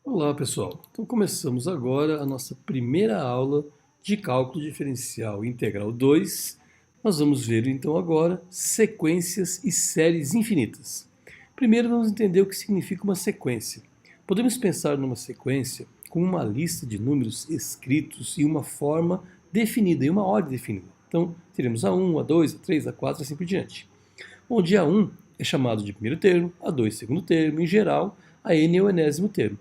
Olá pessoal, então começamos agora a nossa primeira aula de cálculo diferencial integral 2. Nós vamos ver então agora sequências e séries infinitas. Primeiro vamos entender o que significa uma sequência. Podemos pensar numa sequência como uma lista de números escritos em uma forma definida, em uma ordem definida. Então teremos A1, A2, A3, A4 e assim por diante. Onde A1 é chamado de primeiro termo, A2 segundo termo, em geral, a N é o enésimo termo.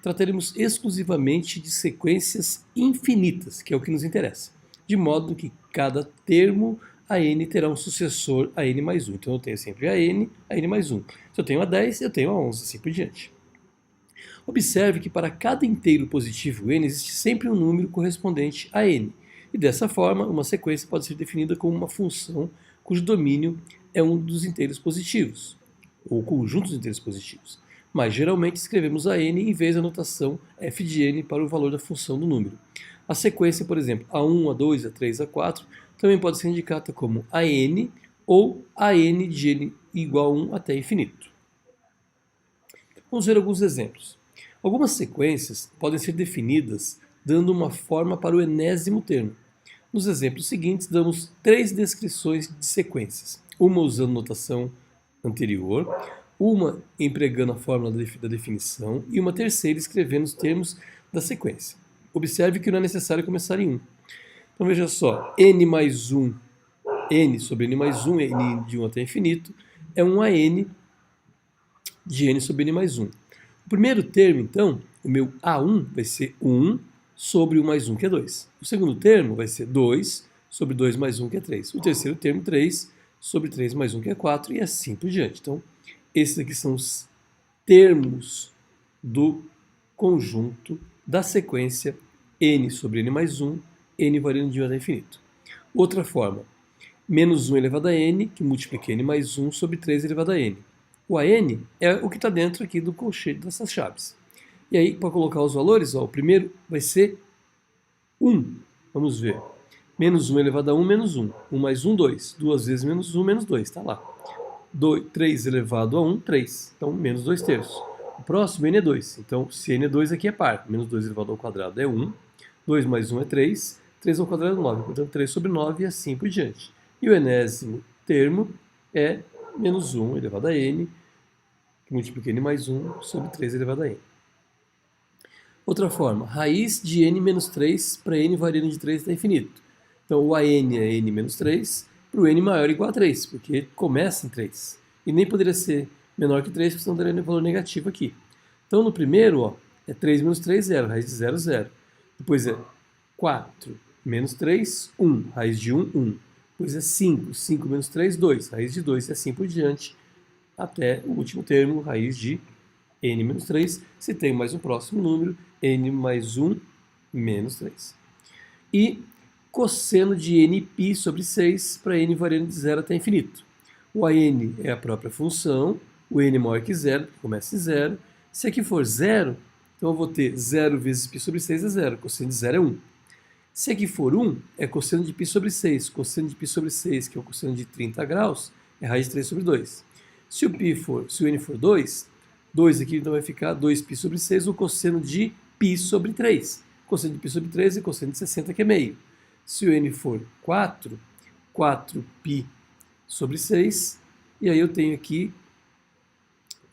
Trataremos exclusivamente de sequências infinitas, que é o que nos interessa, de modo que cada termo, a n terá um sucessor a n mais 1. Então eu tenho sempre a n mais 1. Se eu tenho a 10, eu tenho a 11, assim por diante. Observe que para cada inteiro positivo n existe sempre um número correspondente a n, e dessa forma uma sequência pode ser definida como uma função cujo domínio é um dos inteiros positivos, ou conjunto de inteiros positivos. Mas geralmente escrevemos a n em vez da notação f de n para o valor da função do número. A sequência, por exemplo, a1, a2, a3, a4, também pode ser indicada como a n ou a n de n igual a 1 até infinito. Vamos ver alguns exemplos. Algumas sequências podem ser definidas dando uma forma para o enésimo termo. Nos exemplos seguintes, damos três descrições de sequências, uma usando notação anterior, uma empregando a fórmula da definição e uma terceira escrevendo os termos da sequência. Observe que não é necessário começar em 1. Então veja só, n mais 1, n sobre n mais 1, n de 1 até infinito, é um a n de n sobre n mais 1. O primeiro termo, então, o meu a1 vai ser 1 sobre 1 mais 1, que é 2. O segundo termo vai ser 2 sobre 2 mais 1, que é 3. O terceiro termo, 3 sobre 3 mais 1, que é 4, e assim por diante. Então, esses aqui são os termos do conjunto da sequência n sobre n mais 1, n variando de 1 até infinito. Outra forma, menos 1 elevado a n, que multiplica n mais 1 sobre 3 elevado a n. O AN é o que está dentro aqui do colchete dessas chaves. E aí, para colocar os valores, ó, o primeiro vai ser 1. Vamos ver. Menos 1 elevado a 1, menos 1. 1 mais 1, 2. 2 vezes menos 1, menos 2. Está lá. 3 elevado a 1, 3. Então, menos 2 terços. O próximo, n é 2. Então, se n é 2, aqui é par. Menos 2 elevado ao quadrado é 1. 2 mais 1 é 3. 3 ao quadrado é 9. Portanto, 3 sobre 9 e assim por diante. E o enésimo termo é menos 1 elevado a n, que multiplica n mais 1 sobre 3 elevado a n. Outra forma, raiz de n menos 3 para n variando de 3 até infinito. Então, o AN é n menos 3 para o n maior ou igual a 3, porque começa em 3. E nem poderia ser menor que 3, porque senão daria um valor negativo aqui. Então, no primeiro, ó, é 3 menos 3, 0, raiz de 0, 0. Depois é 4 menos 3, 1, raiz de 1, 1. Depois é 5, 5 menos 3, 2, raiz de 2 e assim por diante, até o último termo, raiz de n menos 3, se tem mais um próximo número, n mais 1 menos 3. E cosseno de nπ sobre 6 para n variando de 0 até infinito. O AN é a própria função, o n é maior que 0, porque começa em 0. Se aqui for 0, então eu vou ter 0 vezes π sobre 6 é 0, cosseno de 0 é 1. Se aqui for 1, é cosseno de π sobre 6. Cosseno de π sobre 6, que é o cosseno de 30 graus, é raiz de 3 sobre 2. Se o n for 2, 2 aqui então vai ficar 2π sobre 6, o cosseno de π sobre 3. Cosseno de π sobre 3 é cosseno de 60, que é meio. Se o n for 4, 4π sobre 6, e aí eu tenho aqui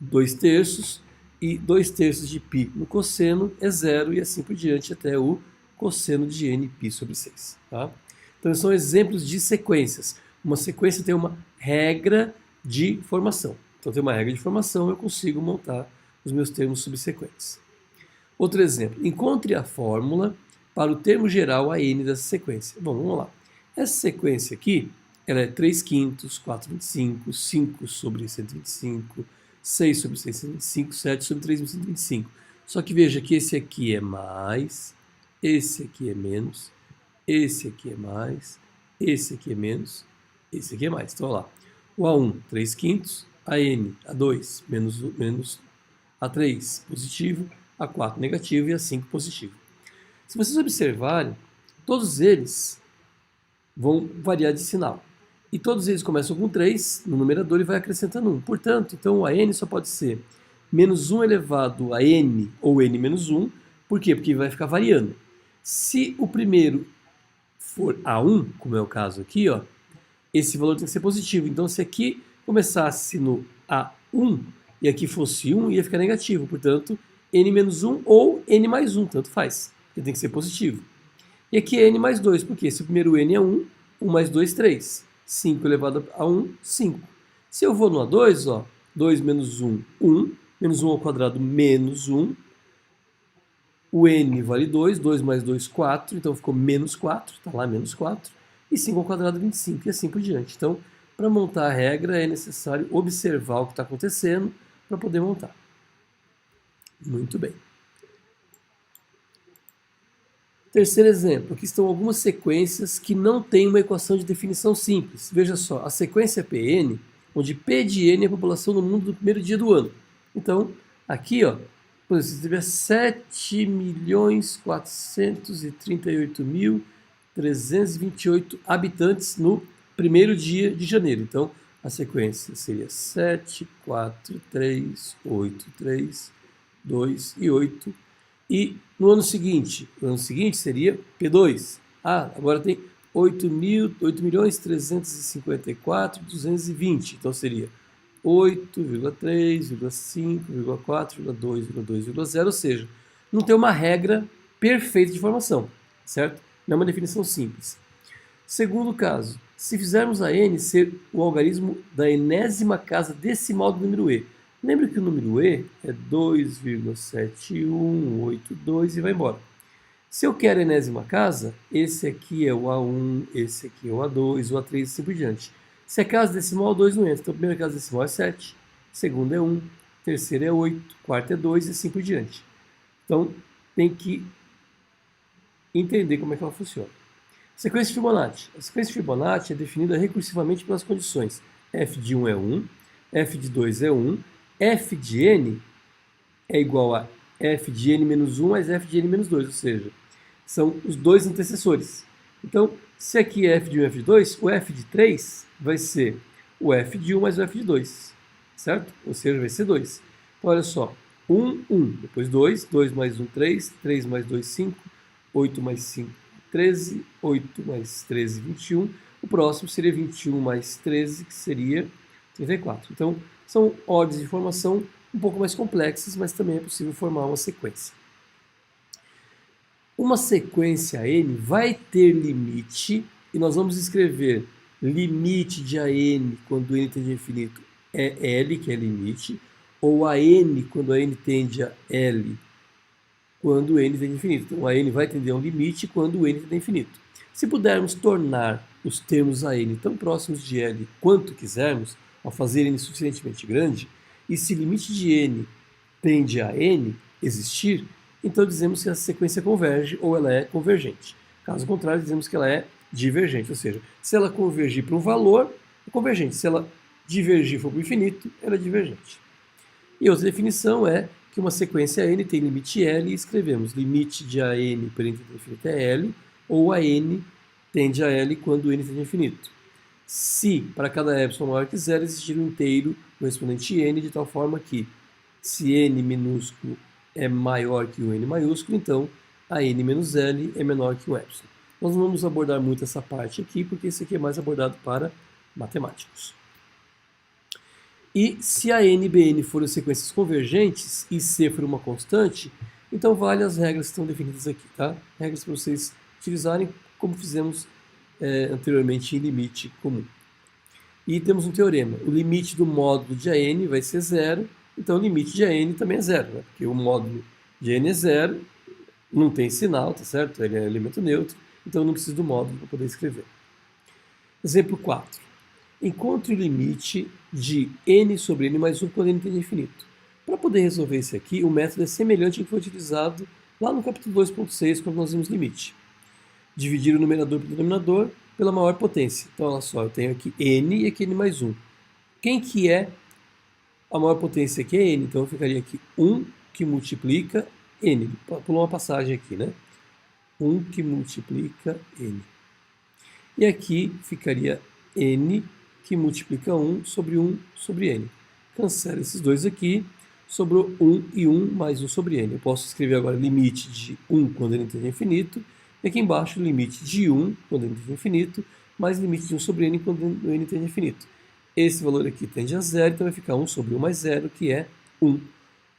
2 terços, e 2 terços de π no cosseno é 0, e assim por diante até o cosseno de nπ sobre 6. Tá? Então, são exemplos de sequências. Uma sequência tem uma regra de formação. Então, tem uma regra de formação, eu consigo montar os meus termos subsequentes. Outro exemplo. Encontre a fórmula para o termo geral AN dessa sequência. Bom, vamos lá. Essa sequência aqui, ela é 3 quintos, 4/25, 5 sobre 125, 6 sobre 625, 7 sobre 3.125. Só que veja que esse aqui é mais, esse aqui é menos, esse aqui é mais, esse aqui é menos, esse aqui é mais. Então, olha lá. O A1, 3 quintos, AN, A2, menos A3, positivo, A4, negativo e A5, positivo. Se vocês observarem, todos eles vão variar de sinal. E todos eles começam com 3 no numerador e vai acrescentando 1. Portanto, então o AN só pode ser menos 1 elevado a n ou n menos 1. Por quê? Porque vai ficar variando. Se o primeiro for A1, como é o caso aqui, ó, esse valor tem que ser positivo. Então, se aqui começasse no A1 e aqui fosse 1, ia ficar negativo. Portanto, n menos 1 ou n mais 1, tanto faz. Ele tem que ser positivo. E aqui é n mais 2, porque se o primeiro n é 1, 1 mais 2, 3. 5 elevado a 1, 5. Se eu vou no A2, ó, 2 menos 1, 1. Menos 1 ao quadrado, menos 1. O n vale 2, 2 mais 2, 4. Então ficou menos 4, está lá menos 4. E 5 ao quadrado, 25, e assim por diante. Então, para montar a regra, é necessário observar o que está acontecendo para poder montar. Muito bem. Terceiro exemplo, aqui estão algumas sequências que não têm uma equação de definição simples. Veja só, a sequência Pn, onde P de n é a população do mundo do primeiro dia do ano. Então, aqui, ó, se tiver 7.438.328 habitantes no primeiro dia de janeiro. Então, a sequência seria 7, 4, 3, 8, 3, 2 e 8. E no ano seguinte seria P2. Ah, agora tem 8.354.220. Então seria 8,3,5,4,2,2,0, ou seja, não tem uma regra perfeita de formação, certo? Não é uma definição simples. Segundo caso, se fizermos a n ser o algarismo da enésima casa decimal do número e. Lembra que o número e é 2,7182 e vai embora. Se eu quero a enésima casa, esse aqui é o A1, esse aqui é o A2, o A3 e assim por diante. Se é casa decimal, o 2 não entra. Então, a primeira casa decimal é 7, segunda é 1, terceira é 8, quarta é 2 e assim por diante. Então, tem que entender como é que ela funciona. Sequência Fibonacci. A sequência Fibonacci é definida recursivamente pelas condições. F de 1 é 1, F de 2 é 1, F de n é igual a F de n menos 1 mais F de n menos 2, ou seja, são os dois antecessores. Então, se aqui é F de 1 e F de 2, o F de 3 vai ser o F de 1 mais o F de 2, certo? Ou seja, vai ser 2. Então, olha só, 1, 1, depois 2, 2 mais 1, 3, 3 mais 2, 5, 8 mais 5, 13, 8 mais 13, 21. O próximo seria 21 mais 13, que seria 34. Então, são ordens de formação um pouco mais complexas, mas também é possível formar uma sequência. Uma sequência n vai ter limite, e nós vamos escrever limite de AN quando n tende a infinito é L, que é limite, ou AN quando a n tende a L, quando n tende a infinito. Então, a n vai tender a um limite quando o n tende a infinito. Se pudermos tornar os termos AN tão próximos de L quanto quisermos, ao fazer n suficientemente grande, e se limite de n tende a n existir, então dizemos que essa sequência converge ou ela é convergente. Caso contrário, dizemos que ela é divergente, ou seja, se ela convergir para um valor, é convergente. Se ela divergir for para o infinito, ela é divergente. E outra definição é que uma sequência n tem limite L e escrevemos limite de AN por n tende a infinito é L, ou AN tende a L quando n tende a infinito. Se para cada epsilon maior que zero existir um inteiro correspondente n, de tal forma que se n minúsculo é maior que o n maiúsculo, então a n menos L é menor que o epsilon. Nós não vamos abordar muito essa parte aqui, porque isso aqui é mais abordado para matemáticos. E se a n e bn forem sequências convergentes e c for uma constante, então vale as regras que estão definidas aqui, tá? Regras para vocês utilizarem como fizemos anteriormente em limite comum. E temos um teorema. O limite do módulo de AN vai ser zero, então o limite de AN também é zero, né? Porque o módulo de n é zero, não tem sinal, tá certo? Ele é elemento neutro, então eu não preciso do módulo para poder escrever. Exemplo 4. Encontre o limite de n sobre n mais 1 quando n tende a infinito. Para poder resolver isso aqui, o método é semelhante ao que foi utilizado lá no capítulo 2.6, quando nós vimos limite. Dividir o numerador pelo denominador pela maior potência. Então, olha só, eu tenho aqui n e aqui n mais 1. Quem que é a maior potência aqui é n, então eu ficaria aqui 1 que multiplica n. Pulou uma passagem aqui, né? 1 que multiplica n. E aqui ficaria n que multiplica 1 sobre n. Cancela esses dois aqui. sobrou 1 e 1 mais 1 sobre n. Eu posso escrever agora limite de 1 quando n tende a infinito, e aqui embaixo limite de 1 quando n tende a infinito, mais limite de 1 sobre n quando n tende a infinito. Esse valor aqui tende a zero, então vai ficar 1 sobre 1 mais 0, que é 1.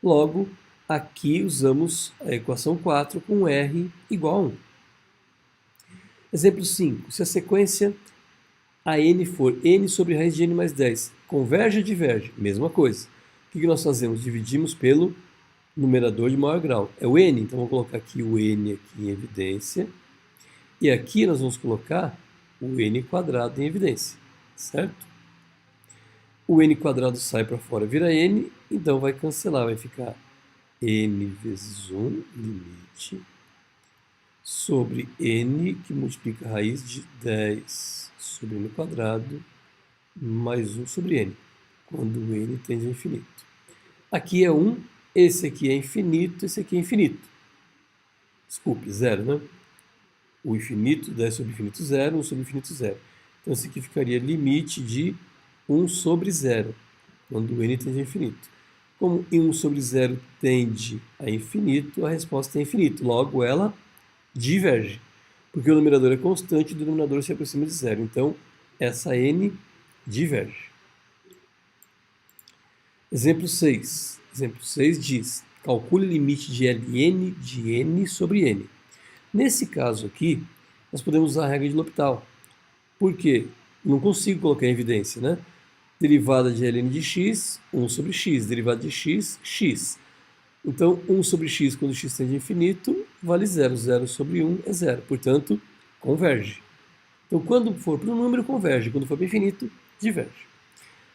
Logo, aqui usamos a equação 4 com r igual a 1. Exemplo 5. Se a sequência a n for n sobre raiz de n mais 10, converge ou diverge? Mesma coisa. O que nós fazemos? Dividimos pelo numerador de maior grau. É o n, então vou colocar aqui o n aqui em evidência. E aqui nós vamos colocar o n quadrado em evidência, certo? O n quadrado sai para fora, vira n, então vai cancelar, vai ficar n vezes 1, limite, sobre n, que multiplica a raiz de 10 sobre n quadrado, mais 1 sobre n, quando o n tende a infinito. Aqui é 1, esse aqui é infinito, esse aqui é infinito. Desculpe, zero, né? O infinito, 10 sobre infinito, 0, 1 sobre infinito, 0. Então, esse aqui ficaria limite de 1 sobre 0, quando o n tende a infinito. Como 1 sobre 0 tende a infinito, a resposta é infinito. Logo, ela diverge, porque o numerador é constante e o denominador se aproxima de 0. Então, essa n diverge. Exemplo 6. Exemplo 6 diz: calcule o limite de Ln de n sobre n. Nesse caso aqui, nós podemos usar a regra de L'Hopital. Por quê? Não consigo colocar em evidência, né? Derivada de ln de x, 1 sobre x. Derivada de x, x. Então, 1 sobre x, quando x tende a infinito, vale 0. 0 sobre 1 é 0. Portanto, converge. Então, quando for para o número, converge. Quando for para o infinito, diverge.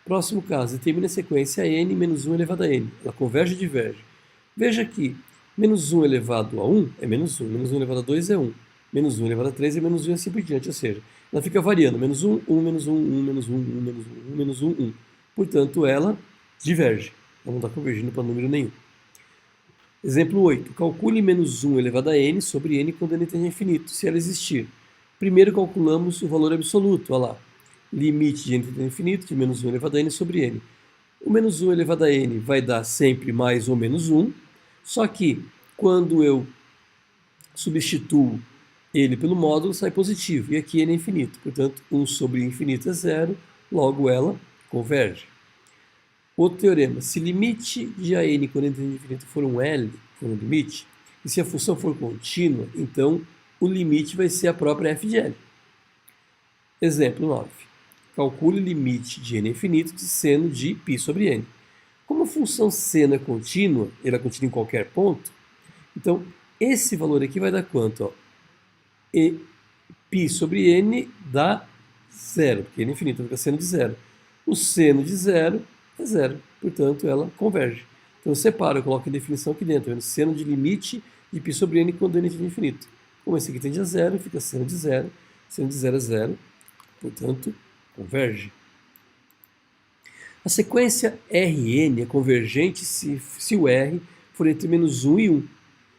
Próximo caso, determine a sequência n menos 1 elevado a n. Ela converge ou diverge? Veja que menos 1 elevado a 1 é menos 1. Menos 1 elevado a 2 é 1. Menos 1 elevado a 3 é menos 1 e assim por diante. Ou seja, ela fica variando. Menos 1, 1, menos 1, 1, menos 1, 1, menos 1, 1, menos 1, 1. Portanto, ela diverge. Ela não está convergindo para número nenhum. Exemplo 8. Calcule menos 1 elevado a n sobre n quando n tende a infinito, se ela existir. Primeiro calculamos o valor absoluto, olha lá. Limite de n tende a infinito de menos 1 elevado a n sobre n. O menos 1 elevado a n vai dar sempre mais ou menos 1, só que quando eu substituo ele pelo módulo, sai positivo, e aqui n é infinito. Portanto, 1 sobre infinito é 0, logo ela converge. Outro teorema: se limite de a n quando n tende a infinito for um L, for um limite, e se a função for contínua, então o limite vai ser a própria f de L. Exemplo 9. Calcule o limite de n infinito de seno de π sobre n. Como a função seno é contínua, ela é contínua em qualquer ponto, então esse valor aqui vai dar quanto? Ó? E π sobre n dá 0, porque n é infinito, fica seno de 0. O seno de 0 é 0, portanto ela converge. Então eu separo, eu coloco a definição aqui dentro, seno de limite de π sobre n quando n tende a infinito. Como esse aqui tende a 0, fica seno de 0 é 0, portanto converge. A sequência Rn é convergente se o R for entre menos 1 e 1,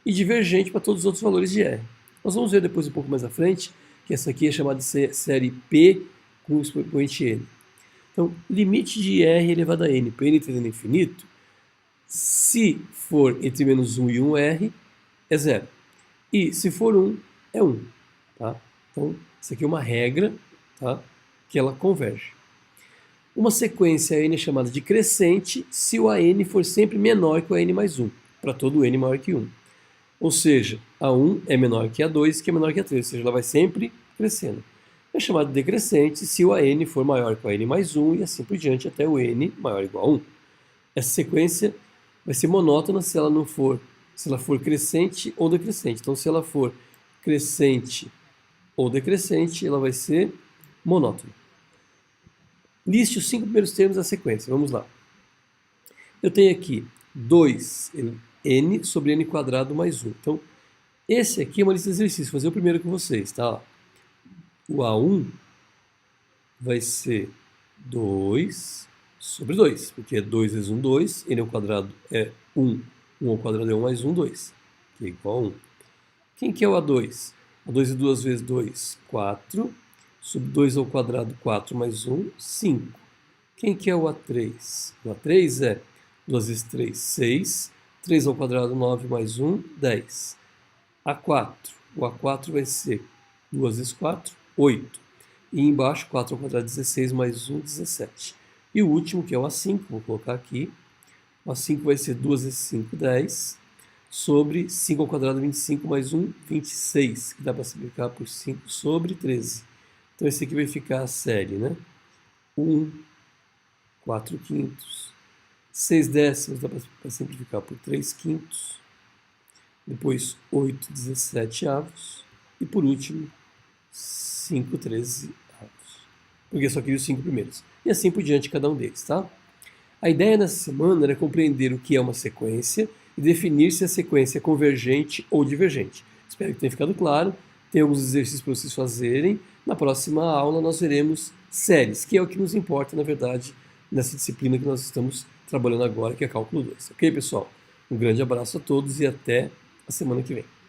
e divergente para todos os outros valores de R. Nós vamos ver depois um pouco mais à frente, que essa aqui é chamada de série P com o expoente N. Então, limite de R elevado a N, para N tendendo a infinito, se for entre menos 1 e 1R, é 0. E se for 1, é 1. Tá? Então, isso aqui é uma regra, tá? Que ela converge. Uma sequência N é chamada de crescente se o AN for sempre menor que o AN mais 1, para todo N maior que 1. Ou seja, a 1 é menor que a 2, que é menor que a 3, ou seja, ela vai sempre crescendo. É chamado de decrescente se o AN for maior que o AN mais 1 e assim por diante até o N maior ou igual a 1. Essa sequência vai ser monótona se ela for crescente ou decrescente. Então, se ela for crescente ou decrescente, ela vai ser monótona. Liste os 5 primeiros termos da sequência. Vamos lá. Eu tenho aqui 2 n sobre n quadrado mais 1. Então, esse aqui é uma lista de exercícios. Vou fazer o primeiro com vocês, tá? O A1 vai ser 2 sobre 2, porque é 2 vezes 1, 2. N ao quadrado é 1. 1 ao quadrado é 1 mais 1, 2. Que é igual a 1. Quem que é o A2? A2 é 2 vezes 2, 4. Sobre 2 ao quadrado, 4 mais 1, 5. Quem que é o A3? O A3 é 2 vezes 3, 6. 3 ao quadrado, 9 mais 1, 10. A4. O A4 vai ser 2 vezes 4, 8. E embaixo, 4 ao quadrado, 16 mais 1, 17. E o último, que é o A5, vou colocar aqui. O A5 vai ser 2 vezes 5, 10. Sobre 5 ao quadrado, 25 mais 1, 26. Que dá para simplificar por 5 sobre 13. Então esse aqui vai ficar a série, né? 1, 4 quintos. 6 décimos dá para simplificar por 3 quintos. Depois 8 17 avos. E por último, 5 13 avos. Porque eu só queria os 5 primeiros. E assim por diante cada um deles, tá? A ideia nessa semana era compreender o que é uma sequência e definir se a sequência é convergente ou divergente. Espero que tenha ficado claro. Tem alguns exercícios para vocês fazerem. Na próxima aula nós veremos séries, que é o que nos importa, na verdade, nessa disciplina que nós estamos trabalhando agora, que é Cálculo 2. Ok, pessoal? Um grande abraço a todos e até a semana que vem.